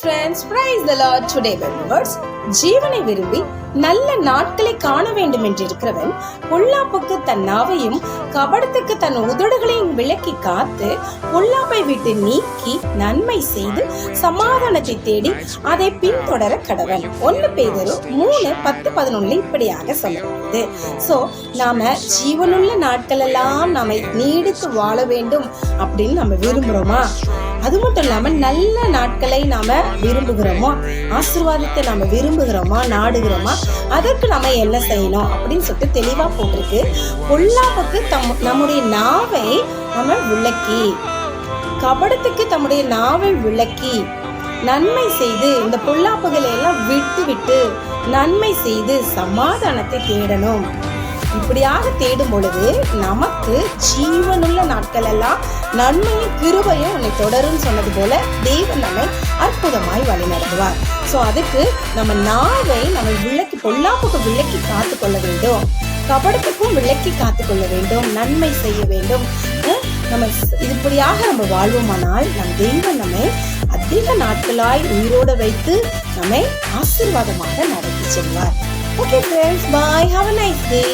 Friends, praise the Lord. Today believers, ஜீவனை விரும்பி நல்ல நாட்களை காண வேண்டும் என்று இருக்கிறவன் பொல்லாப்புக்கு தன் நாவையும் கபடத்துக்கு தன் உதடுகளையும் விலக்கி காத்து பொல்லாப்பை விட்டு நீக்கி நன்மை செய்து சமாதானத்தை தேடி அதை பின்தொடர கடவன். 1 பேதுரு 3:10-11 இப்படியாக சொல்லப்படுது. சோ நாம ஜீவனுள்ள நாட்கள் எல்லாம் நாம நீடித்து வாழ வேண்டும் அப்படின்னு நம்ம விரும்புறோமா? அது மட்டும் இல்லாம நல்ல நாட்களை நாம விரும்புகிறோமோ, ஆசீர்வாதத்தை நாம விரும்புகிறோமா, நாடுகிறோமா, அதற்கு நாம என்ன செய்யணும் அப்படின்னு சொல்லிட்டு தெளிவா போட்டிருக்கு. பொல்லாப்புக்கு நம்முடைய நாவை நம்ம விளக்கி, கபடத்துக்கு தம்முடைய நாவை விளக்கி நன்மை செய்து இந்த பொல்லாப்புகளை எல்லாம் விட்டு நன்மை செய்து சமாதானத்தை தேடணும். இப்படியாக தேடும் பொழுது நமக்கு ஜீவனுள்ள நாட்கள் எல்லாம் நன்மையும் கிருபையும் உன்னை தொடரும் சொன்னது போல தேவன் நம்மை அற்புதமாய் வழி நடத்துவார். ஸோ அதுக்கு நம்ம நாவை நம்ம விளக்கி, பொல்லாப்புக்கு விளக்கி காத்து கொள்ள வேண்டும், கபடத்துக்கும் விளக்கி காத்து கொள்ள வேண்டும், நன்மை செய்ய வேண்டும். நம்ம இப்படியாக நம்ம வாழ்வோமானால் நம் தெய்வம் நம்மை அதிக நாட்களாய் உயிரோடு வைத்து நம்மை ஆசீர்வாதமாக நடத்தி செல்வார். Okay friends, bye. Have a nice day.